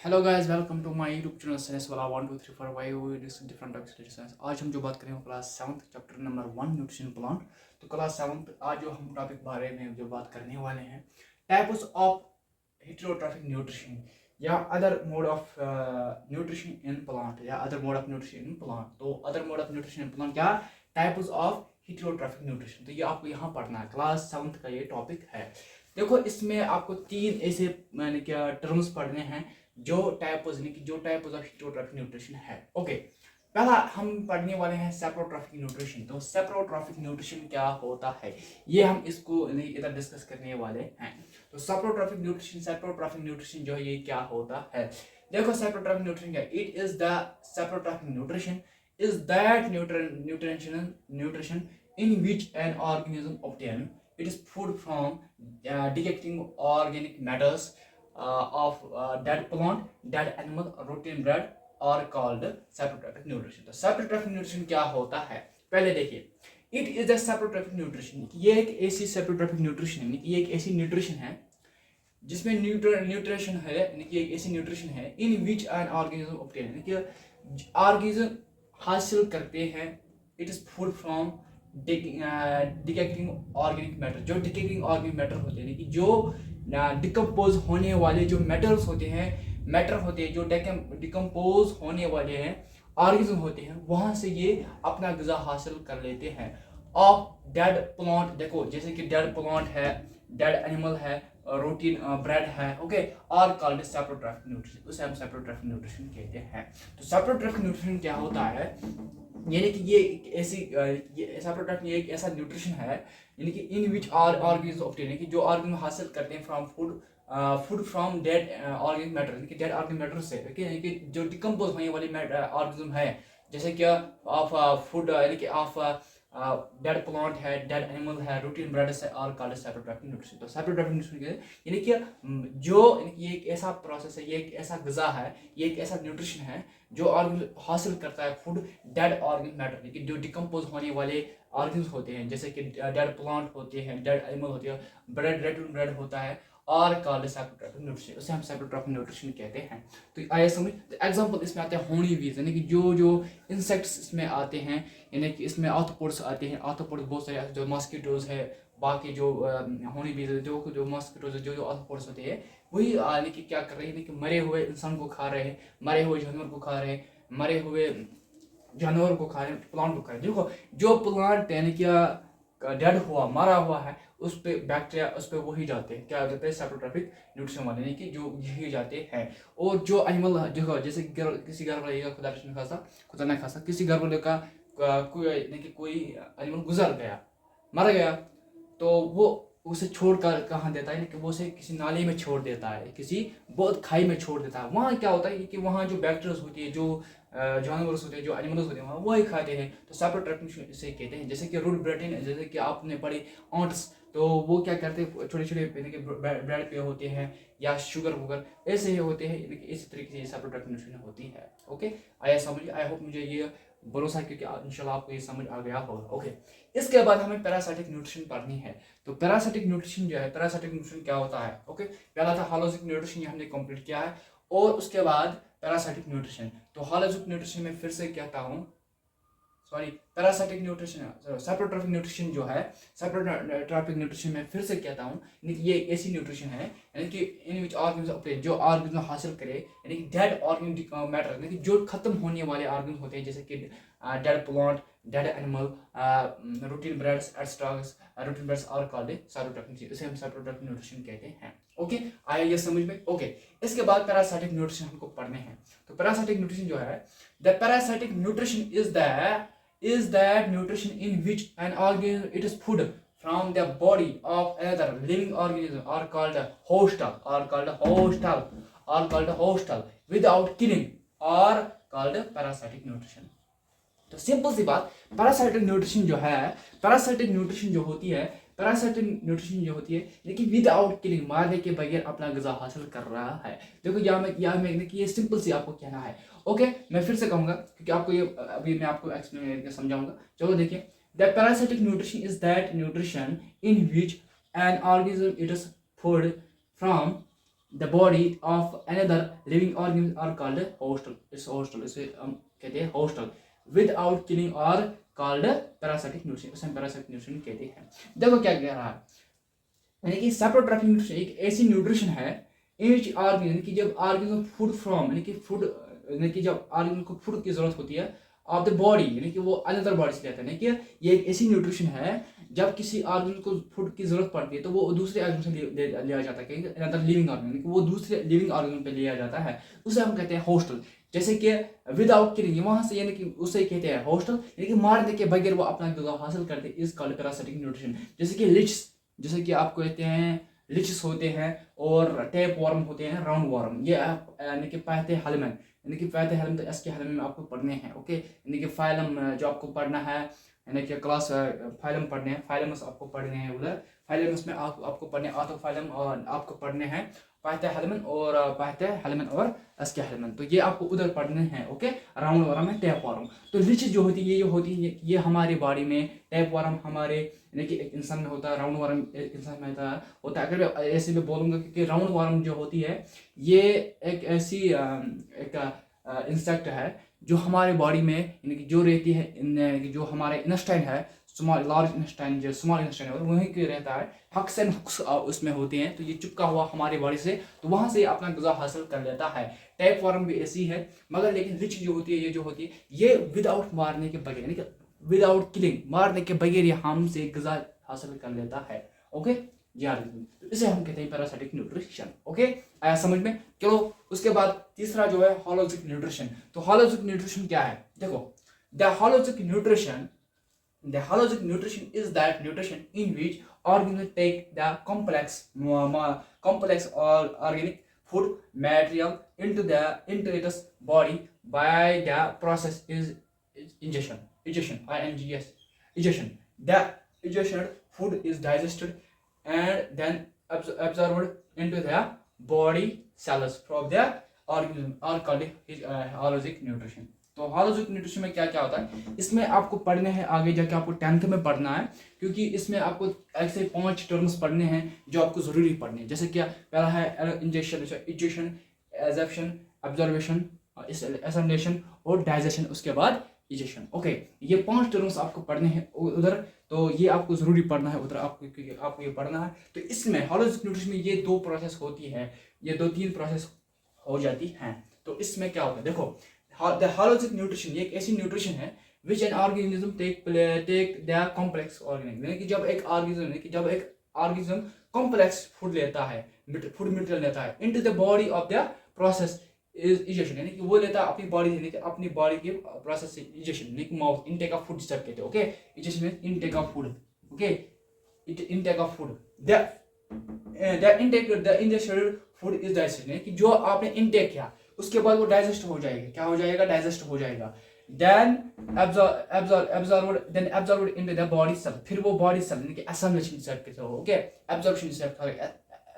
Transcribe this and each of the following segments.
Hello guys, welcome to my YouTube channel science वाला 1 2 3 4 5 we discuss different topics related science. आज हम जो बात करेंगे class 7 chapter number 1 nutrition plant. तो क्लास 7 आज जो हम टॉपिक बारे में जो बात करने वाले हैं, टाइप्स ऑफ हेटेरोट्रॉफिक न्यूट्रिशन या other mode of nutrition in plant या other mode of nutrition in plant. तो other mode of nutrition in plant क्या, टाइप्स ऑफ हेटेरोट्रॉफिक न्यूट्रिशन। तो ये आपको यहाँ पढ़ना है, क्लास 7 का ये टॉपिक है। देखो, इसमें आपको तीन ऐसे मैंने क्या टर्म्स पढ़ने हैं जो टाइप्स ऑफ हेटेरोट्रॉफिक न्यूट्रिशन है। ओके, पहला हम पढ़ने वाले हैं सेप्रोट्रॉफिक न्यूट्रिशन। तो सेप्रोट्रॉफिक न्यूट्रिशन क्या होता है, ये हम इसको इधर डिस्कस करने वाले हैं। तो सेप्रोट्रॉफिक न्यूट्रिशन जो है ये क्या होता है। देखो, सेप्रोट्रॉफिक न्यूट्रिशन क्या, it is the saprotrophic nutrition is that nutrition in which an organism obtain its food from decaying organic matters of dead plant, dead animal, rotten bread are called saprotrophic nutrition। तो saprotrophic nutrition क्या होता है, पहले देखिए, it is the saprotrophic nutrition। ये एक ऐसी saprotrophic nutrition है, ये एक ऐसी न्यूट्रिशन है जिसमें न्यूट्रिशन है, एक ऐसी न्यूट्रिशन है in which an organism obtain, organism हासिल करते हैं it is food from decaying organic matter. जो डिकेटिंग ऑर्गेनिक मैटर होते हैं कि जो डिकम्पोज होने वाले जो मैटर्स होते हैं जो डिकम्पोज होने वाले हैं ऑर्गेनिज्म होते हैं, वहां से ये अपना ग़िज़ा हासिल कर लेते हैं ऑफ डेड प्लांट। देखो, जैसे कि डेड प्लांट है, डेड एनिमल है, रोटीन ब्रेड है, ओके, और कॉल्ड सेप्रोट्रॉफिक न्यूट्रिशन। उसे हम सेप्रोट्रॉफिक न्यूट्रिशन कहते हैं। तो सेप्रोट्रॉफिक न्यूट्रिशन क्या होता है, यानी कि ये एक ऐसी सेप्रोट्रॉफिक ये एक ऐसा न्यूट्रिशन है यानी कि इन विच ऑर्गेनिज्म ऑब्टेन, कि जो ऑर्गेनिज्म हासिल करते हैं from food from dead organic matter, यानी कि डेड ऑर्गेनिक मैटर से, यानी कि जो डिकम्पोज होने वाली ऑर्गेनिज्म है, जैसे कि ऑफ फूड यानी कि ऑफ डेड प्लांट है, डेड एनिमल है, रूटीन ब्रेड से, और कॉल्ड सेप्रोट्रॉफिक न्यूट्रिशन। तो सेप्रोट्रॉफिक न्यूट्रिशन यानी कि जो ये एक ऐसा प्रोसेस है, ये एक ऐसा ग़िज़ा है, ये एक ऐसा न्यूट्रिशन है जो ऑर्गेनिज्म हासिल करता है फूड डेड ऑर्गेनिक मैटर, यानी कि जो डिकम्पोज होने वाले ऑर्गेनिज्म होते हैं, जैसे कि डेड प्लांट होते हैं, डेड एनिमल होते हैं, ब्रेड होता है, और कॉल्ड सेप्रोट्रॉफिक न्यूट्रिशन। उसे हम सेप्रोट्रॉफिक न्यूट्रिशन कहते हैं। तो आइए समझ, एग्जांपल इसमें आते हैं होनी बीज, यानी कि जो इंसेक्ट्स इसमें आते हैं, यानी कि इसमें आर्थ्रोपोड्स आते हैं। आर्थ्रोपोड्स बहुत सारे, जो मॉस्किटोज है, बाकी जो होनी बीज जो मॉस्किटोज जो आर्थ्रोपोड्स होते हैं, वही यानी कि क्या कर रहे हैं कि मरे हुए इंसान को खा रहे हैं, मरे हुए जानवर को खा रहे हैं, मरे हुए जानवर को खा रहे हैं, प्लांट को खा रहे हैं। देखो, जो प्लांट यानी कि डेड हुआ, मरा हुआ है, उस पे बैक्टीरिया, उस पे वही जाते हैं, क्या जाते हैं, सेप्रोट्रॉफिक न्यूट्रिशन वाले, यानी कि जो यही जाते हैं। और जो एनिमल देखो, जैसे किसी घर वाले का खुदा न खासा किसी घर वाले का कोई एनिमल गुजर गया, मर गया, तो वो उसे छोड़ कर कहाँ देता है कि वो उसे किसी नाले में छोड़ देता है, किसी बहुत खाई में छोड़ देता है। वहाँ क्या होता है कि वहाँ जो बैक्टीरिया होती है, जो जानवर होते हैं, जो एनिमल्स होते हैं, वहाँ वही खाते हैं। तो सेप्रोट्रॉफिक से कहते हैं। जैसे कि रूट ब्रेटिन, जैसे कि आपने पढ़े ऑंट्स, तो वो क्या करते हैं, छोटे छोटे ब्रेड पे होते हैं या शुगर वुगर ऐसे ही होते हैं, इसी तरीके से सेप्रोट्रॉफिक न्यूट्रिशन होती है। ओके, आया समझ, आई होप मुझे ये भरोसा है क्योंकि इंशाल्लाह आपको ये समझ आ गया होगा। ओके, इसके बाद हमें पैरासिटिक न्यूट्रिशन पढ़नी है। तो पैरासिटिक न्यूट्रिशन जो है, पैरासिटिक न्यूट्रिशन क्या होता है। ओके, पहला था होलोजिक न्यूट्रिशन, ये हमने कंप्लीट किया है, और उसके बाद पैरासिटिक न्यूट्रिशन। तो होलोजिक न्यूट्रिशन में फिर से कहता हूँ, sorry, parasitic nutrition, saprotrophic nutrition जो है, सेप्रोट्रॉफिक न्यूट्रिशन में फिर से कहता हूँ, यानी कि ये एक ऐसी न्यूट्रिशन है यानी कि इन विच ऑर्गेनिज्म जो ऑर्गेनिज्म हासिल करे, यानी कि डेड ऑर्गेनिक मैटर, यानी कि जो खत्म होने वाले ऑर्गेनिज्म होते हैं, जैसे कि dead plant, dead animal, routine breads extra, routine breads और कॉल्ड सेप्रोट्रॉफिक, इसे हम सेप्रोट्रॉफिक न्यूट्रिशन कहते हैं। ओके, आया ये समझ में। ओके, इसके बाद पैरासिटिक न्यूट्रिशन हमको पढ़ने हैं। तो पैरासिटिक न्यूट्रिशन जो है, the parasitic nutrition is that nutrition in which an organism it is food from the body of another living organism are called hostile without killing or called parasitic nutrition। तो simple सी बात, parasitic nutrition जो है, parasitic nutrition जो होती है, लेकिन without killing, मारने के बगैर अपना ग़िज़ा हासिल कर रहा है। देखो, यहाँ में ये सिंपल सी आपको कहना है। ओके, मैं फिर से कहूँगा क्योंकि आपको ये अभी मैं आपको एक्सप्लेन करके समझाऊंगा। चलो देखिए, the parasitic nutrition is that nutrition in which an organism its food from the body of another living organism are called hostel. इस होस्टल इसे हम कहते हैं होस्टल विदाउट किलिंग और कॉल्ड पैरासिटिक न्यूट्रिशन, इसे पैरासिटिक न्यूट्रिशन कहते हैं। देखो क्या कह रहा है, यानी कि सैप्रोट्रॉपिक न्यूट्रिशन एक ऐसी न्यूट्रिशन है इन विच ऑर्गेनिज्म, यानी कि जब ऑर्गेनिज्म फूड फ्रॉम, यानी कि फूड, यानी कि जब ऑर्गेनिज्म को फूड की जरूरत होती है ऑफ द बॉडी, यानी कि वो अनदर बॉडी से लेता है, यानी कि ये एक ऐसी न्यूट्रिशन है जब किसी ऑर्गेनिज्म को फूड की जरूरत पड़ती है तो वो दूसरे ऑर्गेनिज्म से लिया जाता है, अनदर लिविंग ऑर्गेनिज्म, यानी कि वो दूसरे लिविंग ऑर्गेनिज्म पे लिया जाता है, उसे हम कहते हैं होस्टल। जैसे कि विदाउट किलिंग, वहां से यानी कि उसे कहते हैं होस्टल, यानी कि मारने के बगैर वो अपना गुज़ा हासिल करते हैं, इज कॉल्ड पैरासिटिक न्यूट्रिशन। जैसे कि लिच्स, जैसे कि आपको कहते हैं लिचेस होते हैं और टेप वर्म होते हैं, राउंड वर्म, ये यानी कि पाते हेलमेन, यानी कि पाते हेलमेन तो इसके हेलमेन में आपको पढ़ने हैं, ओके, यानी कि फाइलम जो आपको पढ़ना है, यानी कि क्लास फाइलम पढ़ने हैं, फाइलम्स आपको पढ़ने हैं उधर, फाइलम्स में आपको पढ़ने ऑर्थो फाइलम और आपको पढ़ने हैं पाते हेलमेन और पाते हेलमेन और इसके हेलमेन, तो ये आपको उधर पढ़ने हैं, ओके। राउंड वर्म है, टेप वर्म। तो लिचेस जो होती है ये होती है ये हमारे बॉडी में, टेप वर्म हमारे यानी कि एक इंसान में होता है, राउंड वर्म एक इंसान में होता है। अगर मैं ऐसे भी बोलूँगा कि राउंड वर्म जो होती है ये एक ऐसी एक इंसेक्ट है जो हमारे बॉडी में यानी कि जो रहती है, जो हमारे इंटेस्टाइन है, स्मॉल लार्ज इंटेस्टाइन, जो स्मॉल इंटेस्टाइन है वहीं के रहता है, हक्स एंड हुक्स उसमें होते हैं, तो ये चिपका हुआ हमारे बॉडी से, तो वहां से अपना गुज़ा हासिल कर लेता है। टैप वर्म भी ऐसी है, मगर लेकिन लिच जो होती है, ये जो होती है ये विदाउट मारने के बगैर, यानी कि विदाउट किलिंग, मारने के बगैर ये हमसे गुज़ा हासिल कर लेता है, ओके यार। तो इसे हम कहते हैं पैरासिटिक न्यूट्रिशन, ओके, आया समझ में। चलो उसके बाद तीसरा जो है होलोजिक न्यूट्रिशन। तो होलोजिक न्यूट्रिशन क्या है, देखो, the holozoic nutrition is that nutrition in which organisms take the complex or organic food material into its body by the process is ingestion. The ingested food is digested and then absorbed into the body cells from the organism are called holozoic nutrition. तो holozoic nutrition में क्या क्या होता है, इसमें आपको पढ़ने हैं, आगे जाके आपको 10th में पढ़ना है, क्योंकि इसमें आपको ऐसे 5 टर्म्स पढ़ने हैं जो आपको जरूरी पढ़ने हैं। जैसे क्या पहला है इंजेक्शन, एब्जॉर्प्शन, ऑब्जर्वेशन, एसिमिलेशन और डाइजेशन, उसके बाद इजेशन, ओके। ये 5 टर्म्स आपको पढ़ने हैं उधर, तो ये आपको जरूरी पढ़ना है उधर, आपको ये पढ़ना है। तो इसमें होलोजिक न्यूट्रिशन में ये 2 प्रोसेस होती है, ये 2-3 प्रोसेस हो जाती हैं। तो इसमें क्या होता है, देखो, द होलोजिक न्यूट्रिशन ये एक ऐसी न्यूट्रिशन है which an organism take the complex organism, यानी कि जब एक ऑर्गेनिज्म कॉम्प्लेक्स फूड लेता है, फूड मटेरियल लेता है into the body of the process is egestion, यानी कि वो लेता है अपनी बॉडी, यानी कि अपनी बॉडी के प्रोसेस से इजेशन, यानी कि माउथ इनटेक ऑफ फूड जिसे कहते हैं, okay. Egestion means intake of food, okay, intake of food. The ingested food is digestion, यानी कि जो आपने इनटेक किया उसके बाद वो डाइजेस्ट हो जाएगा, क्या हो जाएगा, डाइजेस्ट हो जाएगा। Then absorbed into the body cell, फिर वो बॉडी सेल यानी कि assimilation step कहते हो, ओके, absorption step,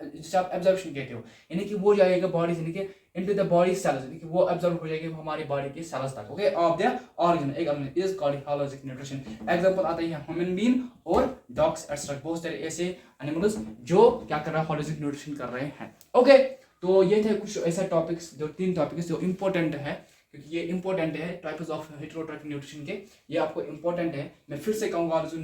जिसे आप एब्जॉर्प्शन कहते हो, यानी कि वो जाएगा बॉडी से, यानी कि into the body cells, यानी कि वो एब्जॉर्ब हो जाएगी हमारी बॉडी के सेल्स तक, ओके, ऑफ द ऑर्गन, एक organ is called holozoic nutrition. Example आता है ह्यूमन बीइंग और डॉग्स एक्सेट्रा, बहुत सारे ऐसे एनिमल्स जो क्या कर रहे हैं, होलोजिक न्यूट्रिशन कर रहे हैं, ओके। तो ये थे कुछ ऐसे टॉपिक्स, जो 3 टॉपिक्स जो इंपॉर्टेंट है, क्योंकि ये इंपॉर्टेंट है टाइप्स ऑफ हेटेरोट्रॉफिक न्यूट्रिशन के, ये आपको इंपॉर्टेंट है। मैं फिर से कहूँगा होलोजिक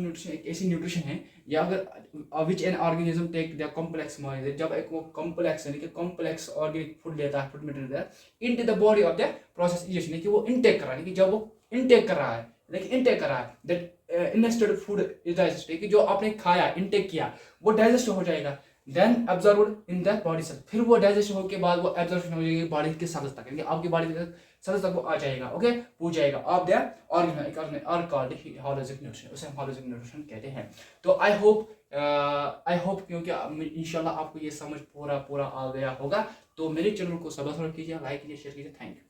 न्यूट्रिशन एक ऐसी न्यूट्रिशन है या अगर which an organism take the complex, जब एक वो कॉम्प्लेक्स यानी कि कॉम्प्लेक्स ऑर्गेनिक फूड लेता है, food material into the body of the process egestion, यानी कि वो इनटेक कर रहा है, यानी कि जब वो इनटेक कर रहा है, लेकिन इनटेक कर रहा है, दैट इनजेस्टेड फूड इज डाइजेस्टेड, कि जो आपने खाया, इनटेक किया, वो डाइजेस्ट हो जाएगा। Then absorbed in the body cell, फिर वो डाइजेस्ट होने के बाद वो एब्जॉर्प्शन हो जाएगी बॉडी के सेल्स तक, यानी आपकी बॉडी के सेल्स तक वो आ जाएगा, ओके, पूछ जाएगा of the organ are called holozoic nutrition, उसे हम होलोजिक न्यूट्रिशन कहते हैं। तो आई होप क्योंकि इंशाल्लाह आपको ये समझ पूरा आ गया होगा। तो मेरे चैनल को सब्सक्राइब कीजिए, लाइक कीजिए, शेयर कीजिए, थैंक यू।